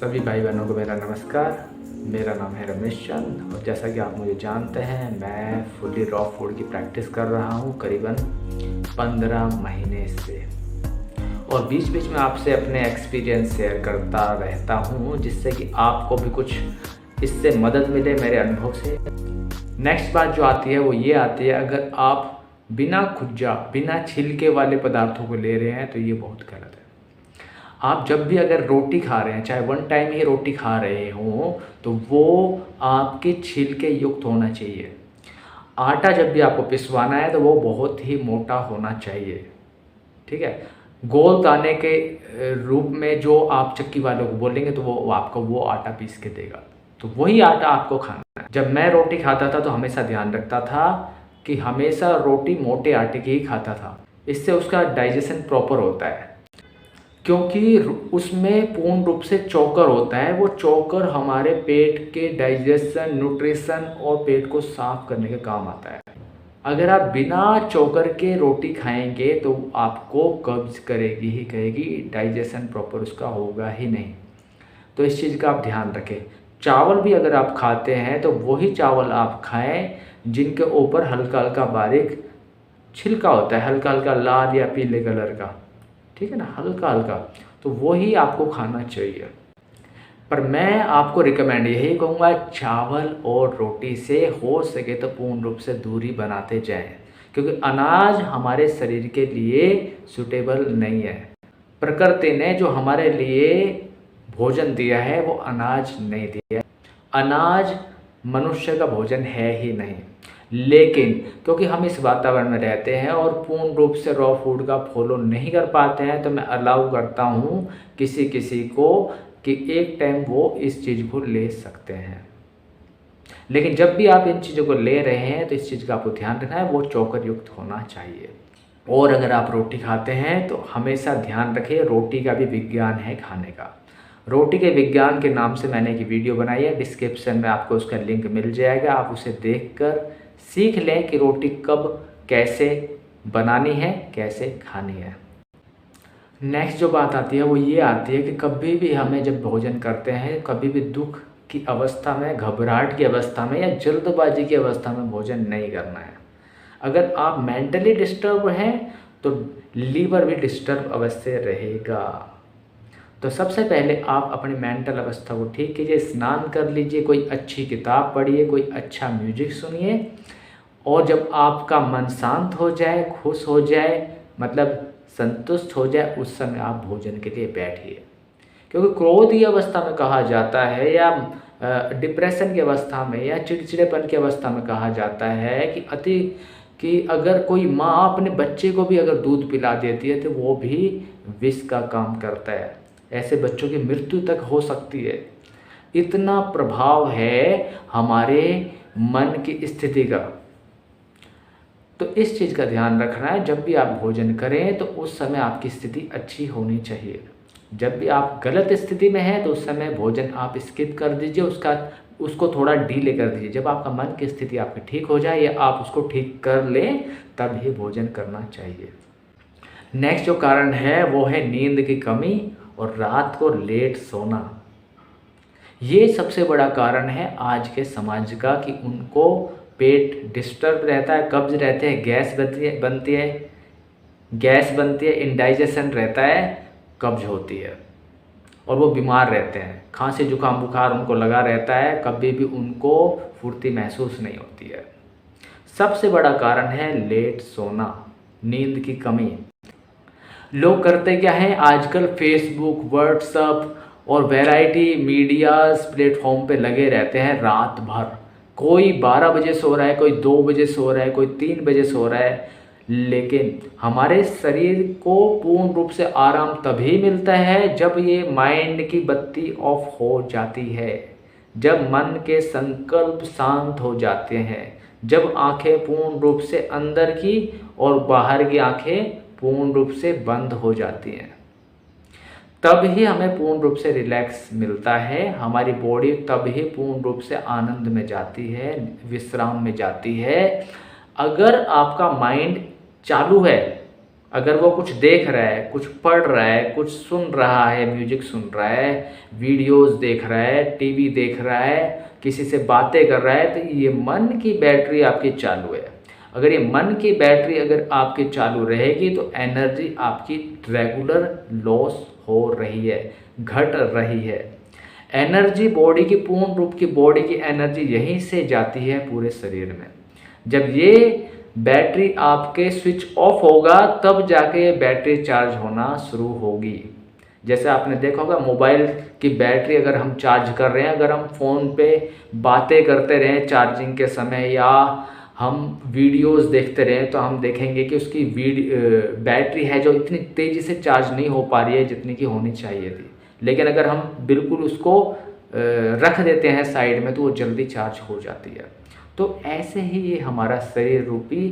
सभी भाई बहनों को मेरा नमस्कार। मेरा नाम है रमेश चंद और जैसा कि आप मुझे जानते हैं, मैं फुली रॉ फूड की प्रैक्टिस कर रहा हूँ करीबन 15 महीने से, और बीच बीच में आपसे अपने एक्सपीरियंस शेयर करता रहता हूँ जिससे कि आपको भी कुछ इससे मदद मिले मेरे अनुभव से। नेक्स्ट बात जो आती है वो ये आती है, अगर आप बिना खुजा बिना छिलके वाले पदार्थों को ले रहे हैं तो ये बहुत गलत है। आप जब भी अगर रोटी खा रहे हैं, चाहे वन टाइम ही रोटी खा रहे हों, तो वो आपके छिलके युक्त होना चाहिए। आटा जब भी आपको पिसवाना है तो वो बहुत ही मोटा होना चाहिए, ठीक है। गोल दाने के रूप में जो आप चक्की वालों को बोलेंगे तो वो आपको वो आटा पीस के देगा, तो वही आटा आपको खाना है। जब मैं रोटी खाता था तो हमेशा ध्यान रखता था कि हमेशा रोटी मोटे आटे की ही खाता था, इससे उसका डाइजेशन प्रॉपर होता है, क्योंकि उसमें पूर्ण रूप से चोकर होता है। वो चोकर हमारे पेट के डाइजेशन, न्यूट्रिशन और पेट को साफ करने के काम आता है। अगर आप बिना चोकर के रोटी खाएंगे तो आपको कब्ज करेगी ही करेगी, डाइजेशन प्रॉपर उसका होगा ही नहीं। तो इस चीज़ का आप ध्यान रखें। चावल भी अगर आप खाते हैं तो वही चावल आप खाएं जिनके ऊपर हल्का हल्का बारीक छिलका होता है, हल्का हल्का लाल या पीले कलर का, ठीक है ना, हल्का हल्का, तो वही आपको खाना चाहिए। पर मैं आपको रिकमेंड यही कहूँगा, चावल और रोटी से हो सके तो पूर्ण रूप से दूरी बनाते जाएं, क्योंकि अनाज हमारे शरीर के लिए सूटेबल नहीं है। प्रकृति ने जो हमारे लिए भोजन दिया है वो अनाज नहीं दिया है। अनाज मनुष्य का भोजन है ही नहीं, लेकिन क्योंकि हम इस वातावरण में रहते हैं और पूर्ण रूप से रॉ फूड का फॉलो नहीं कर पाते हैं, तो मैं अलाउ करता हूँ किसी किसी को कि एक टाइम वो इस चीज़ को ले सकते हैं। लेकिन जब भी आप इन चीज़ों को ले रहे हैं तो इस चीज़ का आपको ध्यान रखना है, वो चोकर युक्त होना चाहिए। और अगर आप रोटी खाते हैं तो हमेशा ध्यान रखें, रोटी का भी विज्ञान है खाने का। रोटी के विज्ञान के नाम से मैंने एक वीडियो बनाई है, डिस्क्रिप्शन में आपको उसका लिंक मिल जाएगा। आप उसे देखकर सीख लें कि रोटी कब कैसे बनानी है, कैसे खानी है। नेक्स्ट जो बात आती है वो ये आती है कि कभी भी हमें जब भोजन करते हैं, कभी भी दुख की अवस्था में, घबराहट की अवस्था में या जल्दबाजी की अवस्था में भोजन नहीं करना है। अगर आप मेंटली डिस्टर्ब हैं तो लीवर भी डिस्टर्ब अवश्य रहेगा। तो सबसे पहले आप अपनी मेंटल अवस्था को ठीक कीजिए, स्नान कर लीजिए, कोई अच्छी किताब पढ़िए, कोई अच्छा म्यूजिक सुनिए, और जब आपका मन शांत हो जाए, खुश हो जाए, मतलब संतुष्ट हो जाए, उस समय आप भोजन के लिए बैठिए। क्योंकि क्रोध की अवस्था में कहा जाता है, या डिप्रेशन की अवस्था में, या चिड़चिड़ेपन की अवस्था में कहा जाता है कि अगर कोई माँ अपने बच्चे को भी अगर दूध पिला देती है तो वो भी विष का काम करता है। ऐसे बच्चों की मृत्यु तक हो सकती है। इतना प्रभाव है हमारे मन की स्थिति का। तो इस चीज़ का ध्यान रखना है, जब भी आप भोजन करें तो उस समय आपकी स्थिति अच्छी होनी चाहिए। जब भी आप गलत स्थिति में हैं तो उस समय भोजन आप स्किप कर दीजिए, उसको थोड़ा डीले कर दीजिए। जब आपका मन की स्थिति आपकी ठीक हो जाए या आप उसको ठीक कर लें, तब ही भोजन करना चाहिए। नेक्स्ट जो कारण है वो है नींद की कमी और रात को लेट सोना। ये सबसे बड़ा कारण है आज के समाज का, कि उनको पेट डिस्टर्ब रहता है, कब्ज रहते हैं, गैस बनती है, इंडाइजेशन रहता है, कब्ज होती है, और वो बीमार रहते हैं। खांसी जुकाम बुखार उनको लगा रहता है, कभी भी उनको फुर्ती महसूस नहीं होती है। सबसे बड़ा कारण है लेट सोना, नींद की कमी। लोग करते क्या हैं आजकल, फेसबुक, व्हाट्सएप और वैरायटी मीडियाज प्लेटफॉर्म पे लगे रहते हैं रात भर। कोई 12 बजे सो रहा है, कोई 2 बजे सो रहा है, कोई 3 बजे सो रहा है। लेकिन हमारे शरीर को पूर्ण रूप से आराम तभी मिलता है जब ये माइंड की बत्ती ऑफ हो जाती है, जब मन के संकल्प शांत हो जाते हैं, जब आंखें पूर्ण रूप से अंदर की और बाहर की आंखें पूर्ण रूप से बंद हो जाती हैं, तब ही हमें पूर्ण रूप से रिलैक्स मिलता है। हमारी बॉडी तब ही पूर्ण रूप से आनंद में जाती है, विश्राम में जाती है। अगर आपका माइंड चालू है, अगर वो कुछ देख रहा है, कुछ पढ़ रहा है, कुछ सुन रहा है, म्यूजिक सुन रहा है, वीडियोस देख रहा है, टीवी देख रहा है, किसी से बातें कर रहा है, तो ये मन की बैटरी आपकी चालू है। अगर ये मन की बैटरी अगर आपकी चालू रहेगी तो एनर्जी आपकी रेगुलर लॉस हो रही है, घट रही है। एनर्जी बॉडी की, पूर्ण रूप की बॉडी की एनर्जी यहीं से जाती है पूरे शरीर में। जब ये बैटरी आपके स्विच ऑफ होगा तब जाके बैटरी चार्ज होना शुरू होगी। जैसे आपने देखा होगा मोबाइल की बैटरी अगर हम चार्ज कर रहे हैं, अगर हम फ़ोन पे बातें करते रहें चार्जिंग के समय या हम वीडियोस देखते रहें, तो हम देखेंगे कि उसकी बैटरी है जो इतनी तेज़ी से चार्ज नहीं हो पा रही है जितनी की होनी चाहिए थी। लेकिन अगर हम बिल्कुल उसको रख देते हैं साइड में तो वो जल्दी चार्ज हो जाती है। तो ऐसे ही ये हमारा शरीर रूपी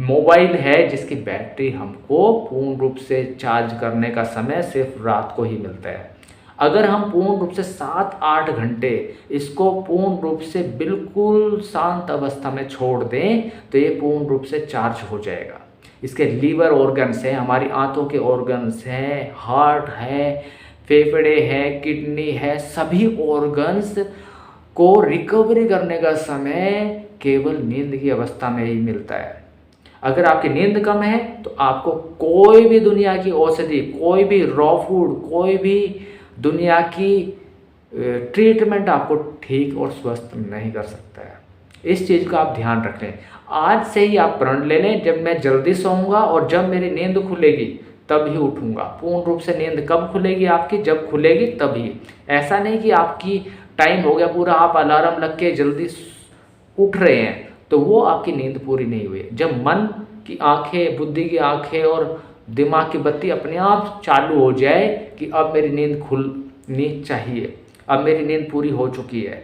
मोबाइल है जिसकी बैटरी हमको पूर्ण रूप से चार्ज करने का समय सिर्फ रात को ही मिलता है। अगर हम पूर्ण रूप से 7-8 घंटे इसको पूर्ण रूप से बिल्कुल शांत अवस्था में छोड़ दें तो ये पूर्ण रूप से चार्ज हो जाएगा। इसके लीवर ऑर्गन्स हैं, हमारी आंतों के ऑर्गन्स हैं, हार्ट है, फेफड़े हैं, किडनी है, सभी ऑर्गन्स को रिकवरी करने का समय केवल नींद की अवस्था में ही मिलता है। अगर आपकी नींद कम है तो आपको कोई भी दुनिया की औषधि, कोई भी रॉ फूड, कोई भी दुनिया की ट्रीटमेंट आपको ठीक और स्वस्थ नहीं कर सकता है। इस चीज़ का आप ध्यान रख लें। आज से ही आप प्रण ले लें, जब मैं जल्दी सोऊंगा और जब मेरी नींद खुलेगी तब ही उठूंगा। पूर्ण रूप से नींद कब खुलेगी आपकी? जब खुलेगी तभी। ऐसा नहीं कि आपकी टाइम हो गया पूरा, आप अलार्म लग के जल्दी उठ रहे हैं तो वो आपकी नींद पूरी नहीं हुई। जब मन की आंखें, बुद्धि की आंखें और दिमाग की बत्ती अपने आप चालू हो जाए कि अब मेरी नींद खुलनी चाहिए, अब मेरी नींद पूरी हो चुकी है,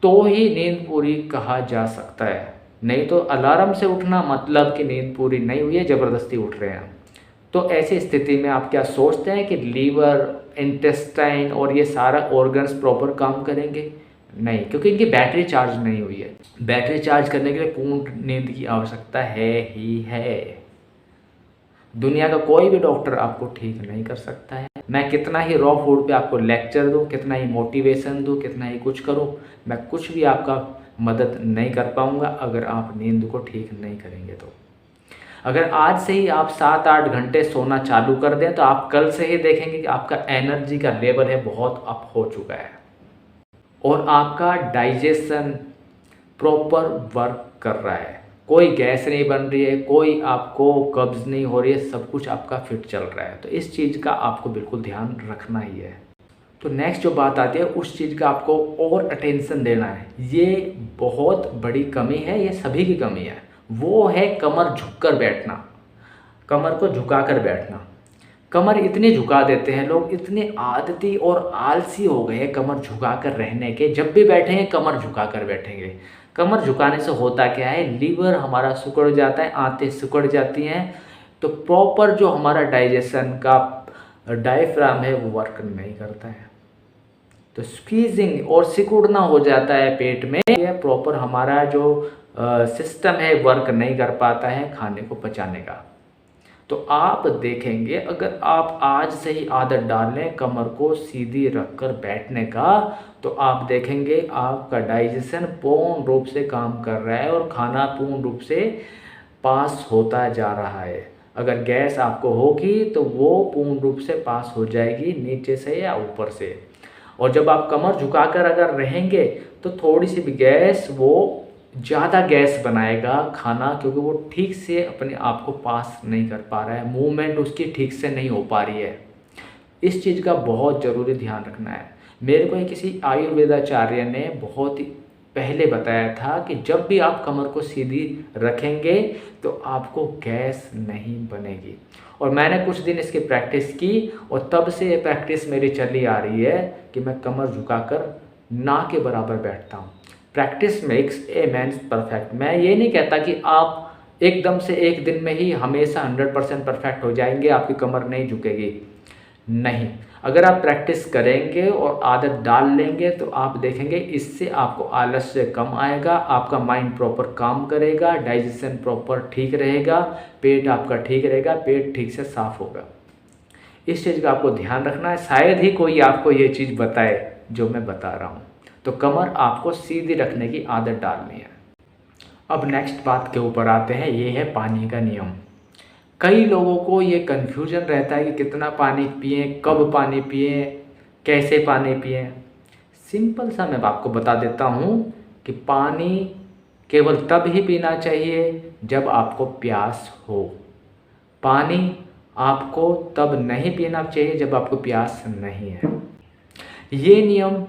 तो ही नींद पूरी कहा जा सकता है। नहीं तो अलार्म से उठना मतलब कि नींद पूरी नहीं हुई है, ज़बरदस्ती उठ रहे हैं। तो ऐसी स्थिति में आप क्या सोचते हैं कि लीवर, इंटेस्टाइन और ये सारा ऑर्गन्स प्रॉपर काम करेंगे? नहीं, क्योंकि इनकी बैटरी चार्ज नहीं हुई है। बैटरी चार्ज करने के लिए पूर्ण नींद की आवश्यकता है ही है। दुनिया का कोई भी डॉक्टर आपको ठीक नहीं कर सकता है। मैं कितना ही रॉ फूड पे आपको लेक्चर दूं, कितना ही मोटिवेशन दूं, कितना ही कुछ करूं, मैं कुछ भी आपका मदद नहीं कर पाऊंगा अगर आप नींद को ठीक नहीं करेंगे। तो अगर आज से ही आप 7-8 घंटे सोना चालू कर दें तो आप कल से ही देखेंगे कि आपका एनर्जी का लेवल है बहुत अप हो चुका है और आपका डाइजेशन प्रॉपर वर्क कर रहा है। कोई गैस नहीं बन रही है, कोई आपको कब्ज नहीं हो रही है, सब कुछ आपका फिट चल रहा है। तो इस चीज़ का आपको बिल्कुल ध्यान रखना ही है। तो नेक्स्ट जो बात आती है उस चीज़ का आपको और अटेंशन देना है। ये बहुत बड़ी कमी है, ये सभी की कमी है। वो है कमर झुककर बैठना, कमर को झुकाकर बैठना। कमर इतनी झुका देते हैं लोग, इतने आदती और आलसी हो गए हैं कमर झुकाकर रहने के। जब भी बैठेंगे कमर झुकाकर बैठेंगे। कमर झुकाने से होता क्या है? लीवर हमारा सिकुड़ जाता है, आंतें सिकुड़ जाती हैं, तो प्रॉपर जो हमारा डाइजेशन का डायफ्राम है वो वर्क नहीं करता है। तो स्क्वीजिंग और सिकुड़ना हो जाता है पेट में। ये प्रॉपर हमारा जो सिस्टम है वर्क नहीं कर पाता है खाने को पचाने का। तो आप देखेंगे अगर आप आज से ही आदत डाल लें कमर को सीधी रखकर बैठने का, तो आप देखेंगे आपका डाइजेशन पूर्ण रूप से काम कर रहा है और खाना पूर्ण रूप से पास होता जा रहा है। अगर गैस आपको होगी तो वो पूर्ण रूप से पास हो जाएगी नीचे से या ऊपर से। और जब आप कमर झुकाकर अगर रहेंगे तो थोड़ी सी भी गैस, वो ज़्यादा गैस बनाएगा खाना, क्योंकि वो ठीक से अपने आप को पास नहीं कर पा रहा है, मूवमेंट उसकी ठीक से नहीं हो पा रही है। इस चीज़ का बहुत ज़रूरी ध्यान रखना है। मेरे को किसी आयुर्वेदाचार्य ने बहुत ही पहले बताया था कि जब भी आप कमर को सीधी रखेंगे तो आपको गैस नहीं बनेगी। और मैंने कुछ दिन इसकी प्रैक्टिस की और तब से ये प्रैक्टिस मेरी चली आ रही है कि मैं कमर झुकाकर ना के बराबर बैठता हूँ। Practice makes a man perfect. मैं ये नहीं कहता कि आप एकदम से एक दिन में ही हमेशा 100% परफेक्ट हो जाएंगे, आपकी कमर नहीं झुकेगी। नहीं। अगर आप प्रैक्टिस करेंगे और आदत डाल लेंगे तो आप देखेंगे इससे आपको आलस्य कम आएगा, आपका माइंड प्रॉपर काम करेगा, डाइजेशन प्रॉपर ठीक रहेगा, पेट आपका ठीक रहेगा, पेट ठीक से साफ होगा। इस चीज़ का आपको ध्यान रखना है। शायद ही कोई आपको ये चीज़ बताए जो मैं बता रहा हूँ। तो कमर आपको सीधी रखने की आदत डालनी है। अब नेक्स्ट बात के ऊपर आते हैं, ये है पानी का नियम। कई लोगों को ये कन्फ्यूजन रहता है कि कितना पानी पिएं, कब पानी पिएं, कैसे पानी पिएं। सिंपल सा मैं आपको बता देता हूँ कि पानी केवल तब ही पीना चाहिए जब आपको प्यास हो। पानी आपको तब नहीं पीना चाहिए जब आपको प्यास नहीं है। ये नियम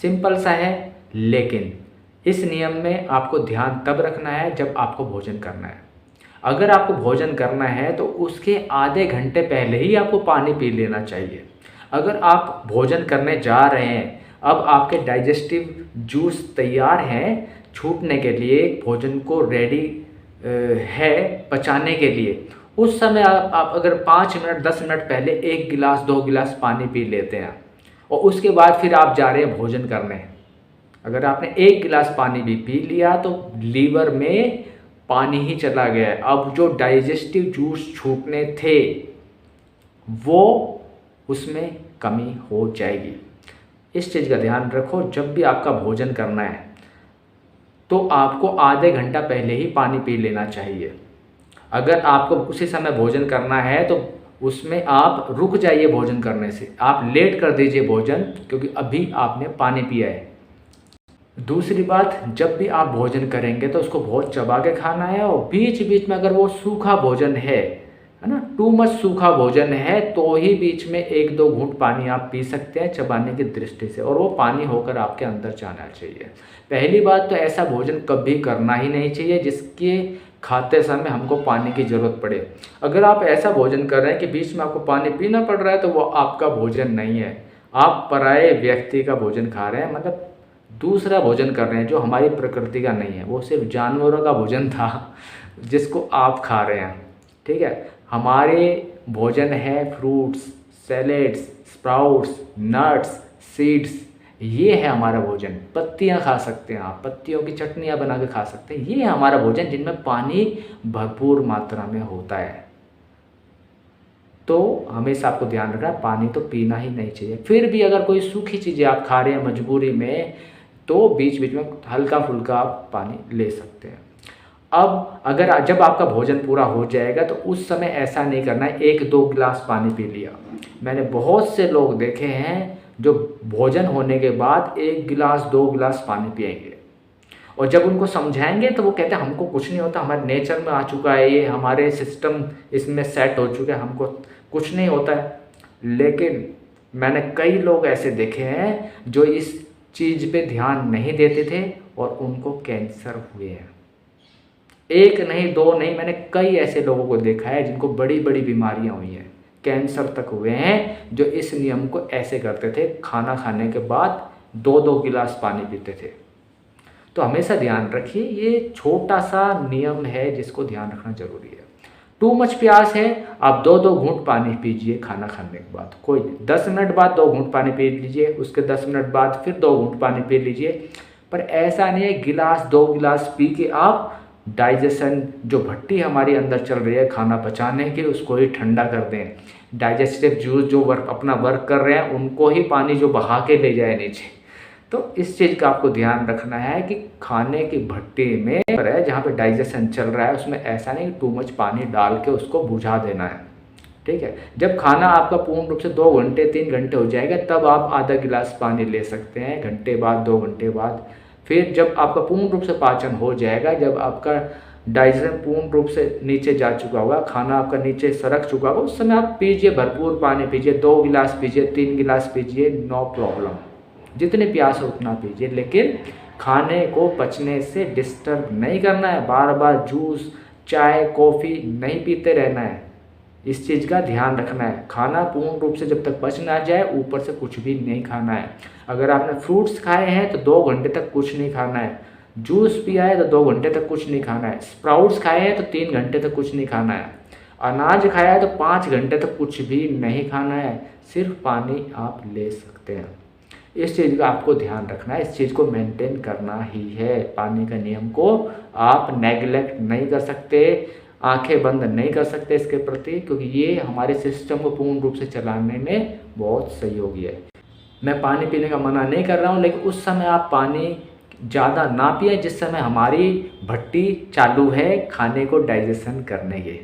सिंपल सा है, लेकिन इस नियम में आपको ध्यान तब रखना है जब आपको भोजन करना है। अगर आपको भोजन करना है तो उसके आधे घंटे पहले ही आपको पानी पी लेना चाहिए। अगर आप भोजन करने जा रहे हैं, अब आपके डाइजेस्टिव जूस तैयार हैं छूटने के लिए, भोजन को रेडी है पचाने के लिए, उस समय आप अगर 5 मिनट 10 मिनट पहले 1 गिलास 2 गिलास पानी पी लेते हैं और उसके बाद फिर आप जा रहे हैं भोजन करने, अगर आपने 1 गिलास पानी भी पी लिया तो लीवर में पानी ही चला गया है। अब जो डाइजेस्टिव जूस छूटने थे वो उसमें कमी हो जाएगी। इस चीज़ का ध्यान रखो, जब भी आपका भोजन करना है तो आपको आधे घंटा पहले ही पानी पी लेना चाहिए। अगर आपको उसी समय भोजन करना है तो उसमें आप रुक जाइए भोजन करने से, आप लेट कर दीजिए भोजन, क्योंकि अभी आपने पानी पिया है। दूसरी बात, जब भी आप भोजन करेंगे तो उसको बहुत चबा के खाना है, और बीच बीच में अगर वो सूखा भोजन है ना, टू मच सूखा भोजन है, तो ही बीच में 1-2 घूंट पानी आप पी सकते हैं चबाने की दृष्टि से, और वो पानी होकर आपके अंदर जाना चाहिए। पहली बात तो ऐसा भोजन कभी करना ही नहीं चाहिए जिसके खाते समय हमको पानी की ज़रूरत पड़े। अगर आप ऐसा भोजन कर रहे हैं कि बीच में आपको पानी पीना पड़ रहा है तो वो आपका भोजन नहीं है, आप पराये व्यक्ति का भोजन खा रहे हैं, मतलब दूसरा भोजन कर रहे हैं जो हमारी प्रकृति का नहीं है, वो सिर्फ जानवरों का भोजन था जिसको आप खा रहे हैं। ठीक है, हमारे भोजन है fruits, salads, sprouts, nuts, seeds, ये है हमारा भोजन। पत्तियां खा सकते हैं आप, पत्तियों की चटनियाँ बना के खा सकते हैं, ये है हमारा भोजन जिनमें पानी भरपूर मात्रा में होता है। तो हमेशा आपको ध्यान रखना, पानी तो पीना ही नहीं चाहिए। फिर भी अगर कोई सूखी चीज़ें आप खा रहे हैं मजबूरी में, तो बीच बीच में हल्का फुल्का आप पानी ले सकते हैं। अब अगर जब आपका भोजन पूरा हो जाएगा तो उस समय ऐसा नहीं करना है 1-2 गिलास पानी पी लिया। मैंने बहुत से लोग देखे हैं जो भोजन होने के बाद 1 गिलास 2 गिलास पानी पिएंगे, और जब उनको समझाएंगे तो वो कहते हैं हमको कुछ नहीं होता, हमारे नेचर में आ चुका है ये, हमारे सिस्टम इसमें सेट हो चुके हैं, हमको कुछ नहीं होता है। लेकिन मैंने कई लोग ऐसे देखे हैं जो इस चीज़ पे ध्यान नहीं देते थे और उनको कैंसर हुए हैं। 1 नहीं 2 नहीं, मैंने कई ऐसे लोगों को देखा है जिनको बड़ी बड़ी बीमारियां हुई हैं, कैंसर तक हुए हैं, जो इस नियम को ऐसे करते थे, खाना खाने के बाद 2-2 गिलास पानी पीते थे। तो हमेशा ध्यान रखिए, ये छोटा सा नियम है जिसको ध्यान रखना जरूरी है। टू मच प्यास है, आप 2-2 घूंट पानी पीजिए खाना खाने के बाद, कोई 10 मिनट बाद 2 घूंट पानी पी लीजिए, उसके 10 मिनट बाद फिर 2 घूंट पानी पी लीजिए। पर ऐसा नहीं है गिलास 2 गिलास पी के आप डाइजेशन, जो भट्टी हमारी अंदर चल रही है खाना पचाने की, उसको ही ठंडा कर दें। डाइजेस्टिव जूस जो अपना वर्क कर रहे हैं उनको ही पानी जो बहा के ले जाए नीचे। तो इस चीज़ का आपको ध्यान रखना है कि खाने की भट्टी में है जहाँ पे डाइजेशन चल रहा है उसमें ऐसा नहीं टू मच पानी डाल के उसको बुझा देना है। ठीक है, जब खाना आपका पूर्ण रूप से 2 घंटे 3 घंटे हो जाएगा तब आप आधा गिलास पानी ले सकते हैं, घंटे बाद 2 घंटे बाद। फिर जब आपका पूर्ण रूप से पाचन हो जाएगा, जब आपका डाइजेशन पूर्ण रूप से नीचे जा चुका होगा, खाना आपका नीचे सरक चुका होगा, उस समय आप पीजिए, भरपूर पानी पीजिए, 2 गिलास पीजिए, 3 गिलास पीजिए, नो प्रॉब्लम। जितने प्यास हो उतना पीजिए, लेकिन खाने को पचने से डिस्टर्ब नहीं करना है। बार बार जूस, चाय, कॉफ़ी नहीं पीते रहना है, इस चीज़ का ध्यान रखना है। खाना पूर्ण रूप से जब तक पच ना जाए ऊपर से कुछ भी नहीं खाना है। अगर आपने फ्रूट्स खाए हैं तो 2 घंटे तक कुछ नहीं खाना है, जूस पिया है तो 2 घंटे तक कुछ नहीं खाना है, स्प्राउट्स खाए हैं तो 3 घंटे तक कुछ नहीं खाना है, अनाज खाया है तो 5 घंटे तक कुछ भी नहीं खाना है। सिर्फ पानी आप ले सकते हैं। इस चीज़ का आपको ध्यान रखना है, इस चीज़ को मेंटेन करना ही है। पानी का नियम को आप नेगलेक्ट नहीं कर सकते, आंखें बंद नहीं कर सकते इसके प्रति, क्योंकि ये हमारे सिस्टम को पूर्ण रूप से चलाने में बहुत सहयोगी है। मैं पानी पीने का मना नहीं कर रहा हूँ, लेकिन उस समय आप पानी ज़्यादा ना पिए जिस समय हमारी भट्टी चालू है खाने को डाइजेशन करने की।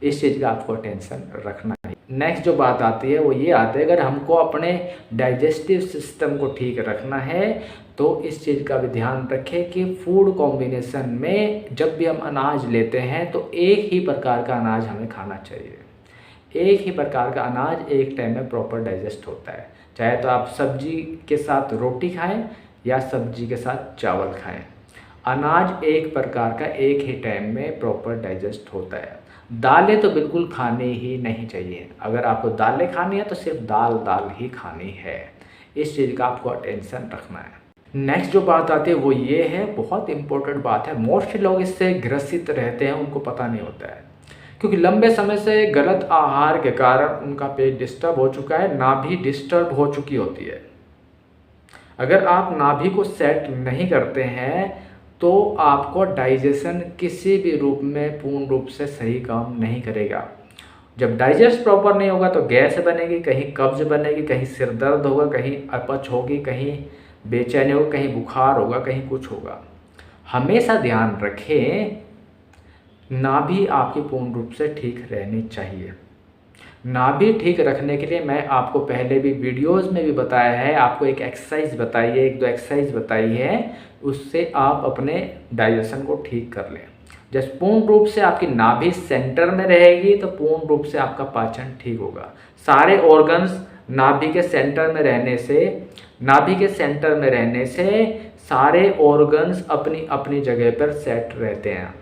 इस चीज़ का आपको टेंशन रखना है। नेक्स्ट जो बात आती है वो ये आती है, अगर हमको अपने डाइजेस्टिव सिस्टम को ठीक रखना है तो इस चीज़ का भी ध्यान रखें कि फूड कॉम्बिनेशन में जब भी हम अनाज लेते हैं तो एक ही प्रकार का अनाज हमें खाना चाहिए। एक ही प्रकार का अनाज एक टाइम में प्रॉपर डाइजेस्ट होता है, चाहे तो आप सब्जी के साथ रोटी खाएं या सब्जी के साथ चावल खाएं। अनाज एक प्रकार का एक ही टाइम में प्रॉपर डाइजेस्ट होता है। दालें तो बिल्कुल खानी ही नहीं चाहिए, अगर आपको दालें खानी है तो सिर्फ दाल ही खानी है। इस चीज़ का आपको अटेंशन रखना है। नेक्स्ट जो बात आती है वो ये है, बहुत इंपॉर्टेंट बात है, मोस्टली लोग इससे ग्रसित रहते हैं, उनको पता नहीं होता है, क्योंकि लंबे समय से गलत आहार के कारण उनका पेट डिस्टर्ब हो चुका है, नाभि डिस्टर्ब हो चुकी होती है। अगर आप नाभि को सेट नहीं करते हैं तो आपको डाइजेशन किसी भी रूप में पूर्ण रूप से सही काम नहीं करेगा। जब डाइजेस्ट प्रॉपर नहीं होगा तो गैस बनेगी, कहीं कब्ज बनेगी, कहीं सिर दर्द होगा, कहीं अपच होगी, कहीं बेचैनी होगी, कहीं बुखार होगा, कहीं कुछ होगा। हमेशा ध्यान रखें, नाभि आपकी पूर्ण रूप से ठीक रहनी चाहिए। नाभि ठीक रखने के लिए मैं आपको पहले भी वीडियोस में भी बताया है, आपको एक एक्सरसाइज बताई है, एक दो एक्सरसाइज बताई है, उससे आप अपने डाइजेशन को ठीक कर लें। जब पूर्ण रूप से आपकी नाभि सेंटर में रहेगी तो पूर्ण रूप से आपका पाचन ठीक होगा। सारे ऑर्गन्स नाभि के सेंटर में रहने से सारे ऑर्गन्स अपनी अपनी जगह पर सेट रहते हैं।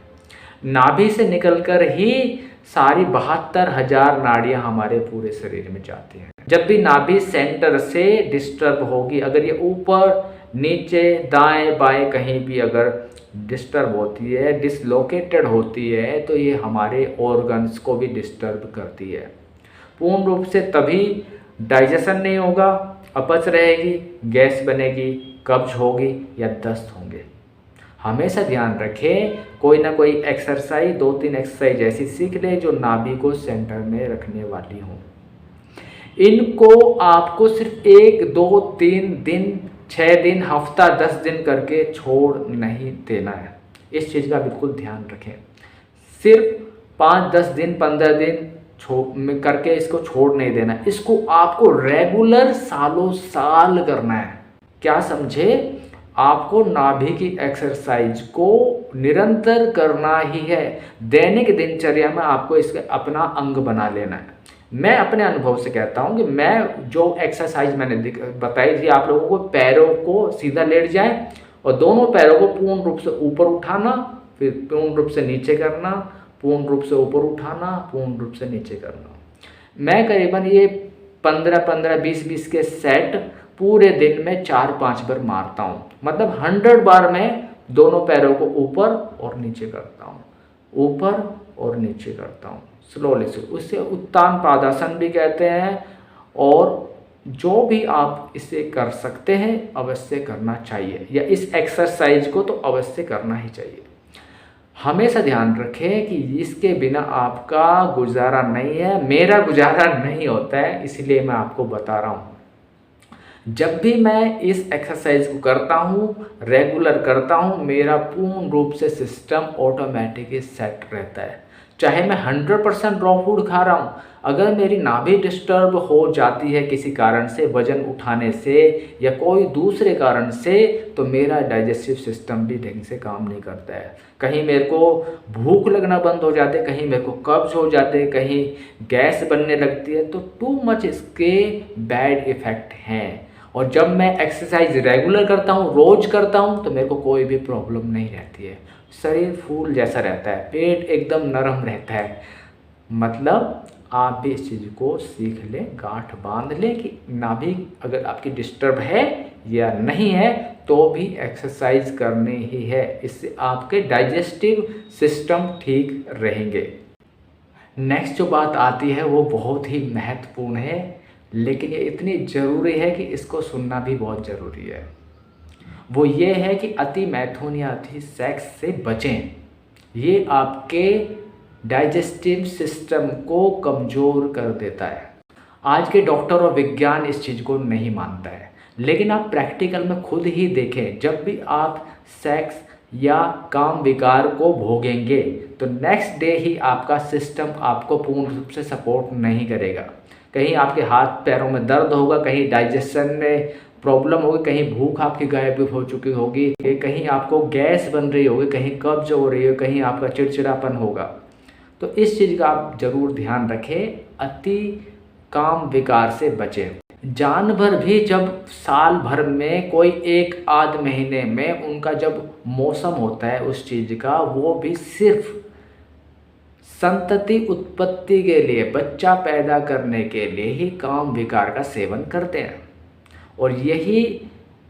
नाभि से निकलकर ही सारी 72,000 नाड़ियां हमारे पूरे शरीर में जाती हैं। जब भी नाभि सेंटर से डिस्टर्ब होगी, अगर ये ऊपर नीचे दाएं बाएं कहीं भी अगर डिस्टर्ब होती है, डिसलोकेटेड होती है, तो ये हमारे ऑर्गन्स को भी डिस्टर्ब करती है। पूर्ण रूप से तभी डाइजेशन नहीं होगा, अपच रहेगी, गैस बनेगी, कब्ज होगी या दस्त होंगे। हमेशा ध्यान रखें, कोई ना कोई एक्सरसाइज, 2-3 एक्सरसाइज ऐसी सीख ले जो नाभि को सेंटर में रखने वाली हो। इनको आपको सिर्फ 1, 2, 3 दिन, 6 दिन, हफ्ता, 10 दिन करके छोड़ नहीं देना है। इस चीज़ का बिल्कुल ध्यान रखें। सिर्फ 5, 10 दिन, 15 दिन करके इसको छोड़ नहीं देना, इसको आपको रेगुलर सालों साल करना है। क्या समझे? आपको नाभि की एक्सरसाइज को निरंतर करना ही है। दैनिक दिनचर्या में आपको इसका अपना अंग बना लेना है। मैं अपने अनुभव से कहता हूँ कि मैं जो एक्सरसाइज मैंने बताई थी आप लोगों को, पैरों को सीधा लेट जाए और दोनों पैरों को पूर्ण रूप से ऊपर उठाना, फिर पूर्ण रूप से नीचे करना, पूर्ण रूप से ऊपर उठाना, पूर्ण रूप से नीचे करना। मैं करीबन ये 15-15, 20-20 के सेट पूरे दिन में 4-5 बार मारता हूँ। मतलब 100 बार मैं दोनों पैरों को ऊपर और नीचे करता हूँ, ऊपर और नीचे करता हूँ, स्लोली से। उससे उत्तान पादासन भी कहते हैं। और जो भी आप इसे कर सकते हैं अवश्य करना चाहिए, या इस एक्सरसाइज को तो अवश्य करना ही चाहिए। हमेशा ध्यान रखें कि इसके बिना आपका गुजारा नहीं है, मेरा गुजारा नहीं होता है, इसलिए मैं आपको बता रहा हूँ। जब भी मैं इस एक्सरसाइज को करता हूँ, रेगुलर करता हूँ, मेरा पूर्ण रूप से सिस्टम ऑटोमेटिकली सेट रहता है। चाहे मैं 100% रॉ फूड खा रहा हूँ, अगर मेरी नाभि डिस्टर्ब हो जाती है किसी कारण से, वजन उठाने से या कोई दूसरे कारण से, तो मेरा डाइजेस्टिव सिस्टम भी ढंग से काम नहीं करता है। कहीं मेरे को भूख लगना बंद हो जाती है, कहीं मेरे को कब्ज हो जाते हैं, कहीं गैस बनने लगती है। तो टू मच इसके बैड इफ़ेक्ट हैं। और जब मैं एक्सरसाइज रेगुलर करता हूँ, रोज़ करता हूँ, तो मेरे को कोई भी प्रॉब्लम नहीं रहती है। शरीर फूल जैसा रहता है, पेट एकदम नरम रहता है। मतलब आप भी इस चीज़ को सीख लें, गांठ बांध लें कि नाभि अगर आपकी डिस्टर्ब है या नहीं है तो भी एक्सरसाइज करनी ही है। इससे आपके डाइजेस्टिव सिस्टम ठीक रहेंगे। नेक्स्ट जो बात आती है वो बहुत ही महत्वपूर्ण है, लेकिन ये इतनी ज़रूरी है कि इसको सुनना भी बहुत ज़रूरी है। वो ये है कि अति मैथुन या अति सेक्स से बचें। ये आपके डाइजेस्टिव सिस्टम को कमज़ोर कर देता है। आज के डॉक्टर और विज्ञान इस चीज़ को नहीं मानता है, लेकिन आप प्रैक्टिकल में खुद ही देखें, जब भी आप सेक्स या काम विकार को भोगेंगे तो नेक्स्ट डे ही आपका सिस्टम आपको पूर्ण रूप से सपोर्ट नहीं करेगा। कहीं आपके हाथ पैरों में दर्द होगा, कहीं डाइजेशन में प्रॉब्लम होगी, कहीं भूख आपकी गायब हो चुकी होगी, कहीं आपको गैस बन रही होगी, कहीं कब्ज हो रही हो, कहीं आपका चिड़चिड़ापन होगा। तो इस चीज़ का आप ज़रूर ध्यान रखें, अति काम विकार से बचें। जानवर भी जब साल भर में कोई एक आध महीने में उनका जब मौसम होता है उस चीज़ का, वो भी सिर्फ संतति उत्पत्ति के लिए, बच्चा पैदा करने के लिए ही काम विकार का सेवन करते हैं। और यही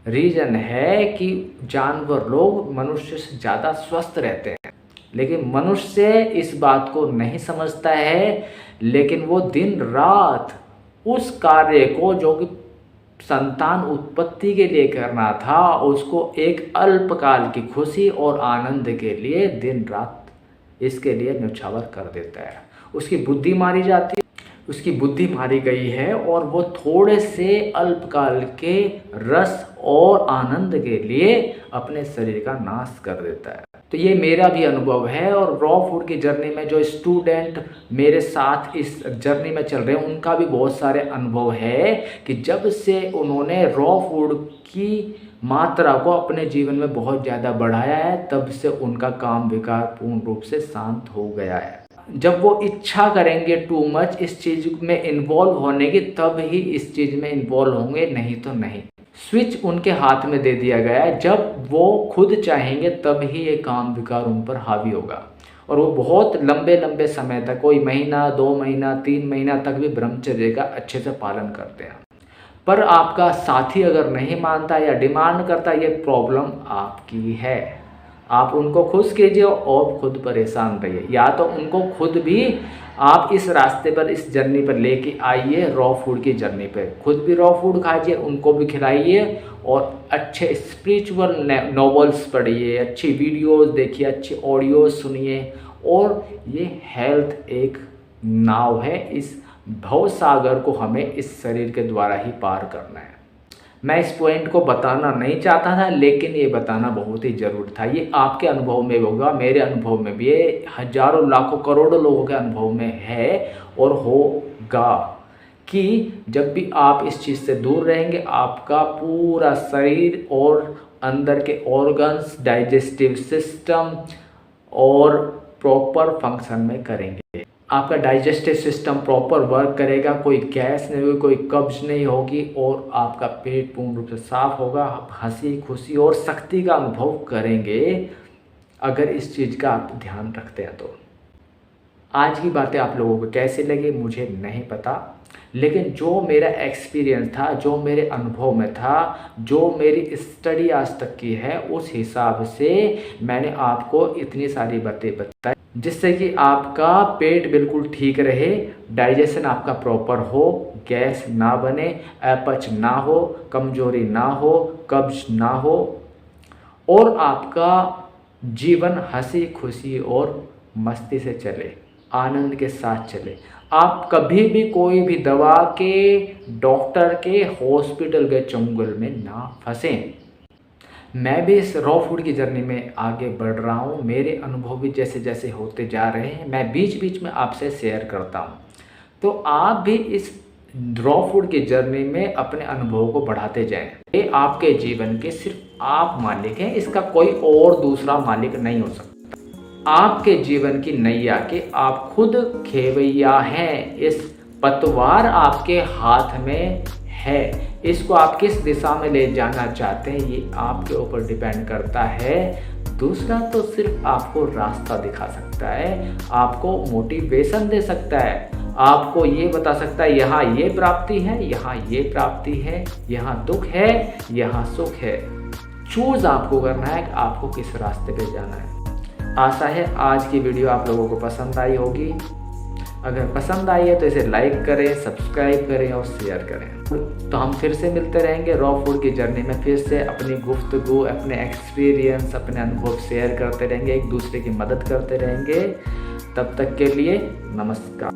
रीज़न है कि जानवर लोग मनुष्य से ज़्यादा स्वस्थ रहते हैं। लेकिन मनुष्य इस बात को नहीं समझता है, लेकिन वो दिन रात उस कार्य को जो कि संतान उत्पत्ति के लिए करना था, उसको एक अल्पकाल की खुशी और आनंद के लिए दिन रात इसके लिए न्यौछावर कर देता है। उसकी बुद्धि मारी जाती है, उसकी बुद्धि मारी गई है, और वो थोड़े से अल्पकाल के रस और आनंद के लिए अपने शरीर का नाश कर देता है। तो ये मेरा भी अनुभव है, और रॉ फूड की जर्नी में जो स्टूडेंट मेरे साथ इस जर्नी में चल रहे हैं उनका भी बहुत सारे अनुभव है कि जब से उन्होंने रॉ फूड की मात्रा को अपने जीवन में बहुत ज़्यादा बढ़ाया है, तब से उनका काम विकार पूर्ण रूप से शांत हो गया है। जब वो इच्छा करेंगे टू मच इस चीज़ में इन्वॉल्व होने की, तब ही इस चीज़ में इन्वॉल्व होंगे, नहीं तो नहीं। स्विच उनके हाथ में दे दिया गया है, जब वो खुद चाहेंगे तब ही ये काम विकार उन पर हावी होगा। और वो बहुत लंबे लंबे समय तक, कोई महीना, 2 महीना, 3 महीना तक भी ब्रह्मचर्य का अच्छे से पालन करते हैं। पर आपका साथी अगर नहीं मानता या डिमांड करता, ये प्रॉब्लम आपकी है। आप उनको खुश कीजिए और खुद परेशान रहिए, या तो उनको खुद भी आप इस रास्ते पर, इस जर्नी पर लेके आइए, रॉ फूड की जर्नी पे। खुद भी रॉ फूड खाइए, उनको भी खिलाइए, और अच्छे स्पिरिचुअल नॉवेल्स पढ़िए, अच्छी वीडियोस देखिए, अच्छी ऑडियोज सुनिए। और ये हेल्थ एक नाव है, इस भव सागर को हमें इस शरीर के द्वारा ही पार करना है। मैं इस पॉइंट को बताना नहीं चाहता था, लेकिन ये बताना बहुत ही ज़रूरी था। ये आपके अनुभव में होगा, मेरे अनुभव में भी, ये हजारों लाखों करोड़ों लोगों के अनुभव में है और होगा कि जब भी आप इस चीज़ से दूर रहेंगे, आपका पूरा शरीर और अंदर के ऑर्गन्स, डाइजेस्टिव सिस्टम और प्रॉपर फंक्शन में करेंगे। आपका डाइजेस्टिव सिस्टम प्रॉपर वर्क करेगा, कोई गैस नहीं होगी, कोई कब्ज नहीं होगी, और आपका पेट पूर्ण रूप से साफ होगा। आप हंसी खुशी और शक्ति का अनुभव करेंगे अगर इस चीज़ का आप ध्यान रखते हैं तो। आज की बातें आप लोगों को कैसे लगी मुझे नहीं पता, लेकिन जो मेरा एक्सपीरियंस था, जो मेरे अनुभव में था, जो मेरी स्टडी आज तक की है, उस हिसाब से मैंने आपको इतनी सारी बातें बताई, जिससे कि आपका पेट बिल्कुल ठीक रहे, डाइजेशन आपका प्रॉपर हो, गैस ना बने, अपच ना हो, कमजोरी ना हो, कब्ज ना हो, और आपका जीवन हंसी खुशी और मस्ती से चले, आनंद के साथ चले। आप कभी भी कोई भी दवा के, डॉक्टर के, हॉस्पिटल के चंगुल में ना फंसें। मैं भी इस रॉ फूड की जर्नी में आगे बढ़ रहा हूँ। मेरे अनुभव भी जैसे जैसे होते जा रहे हैं, मैं बीच बीच में आपसे शेयर करता हूँ। तो आप भी इस रॉ फूड की जर्नी में अपने अनुभव को बढ़ाते जाएं। ये आपके जीवन के सिर्फ आप मालिक हैं, इसका कोई और दूसरा मालिक नहीं हो सकता। आपके जीवन की नैया के आप खुद खेवैया हैं। इस पतवार आपके हाथ में है, इसको आप किस दिशा में ले जाना चाहते हैं ये आपके ऊपर डिपेंड करता है। दूसरा तो सिर्फ आपको रास्ता दिखा सकता है, आपको मोटिवेशन दे सकता है, आपको ये बता सकता है यहाँ ये प्राप्ति है, यहाँ ये प्राप्ति है, यहाँ दुख है, यहाँ सुख है। चूज आपको करना है कि आपको किस रास्ते पे जाना है। आशा है आज की वीडियो आप लोगों को पसंद आई होगी। अगर पसंद आई है तो इसे लाइक करें, सब्सक्राइब करें और शेयर करें। तो हम फिर से मिलते रहेंगे रॉ फूड की जर्नी में, फिर से अपनी गुफ्तगू, अपने एक्सपीरियंस, अपने अनुभव शेयर करते रहेंगे, एक दूसरे की मदद करते रहेंगे। तब तक के लिए नमस्कार।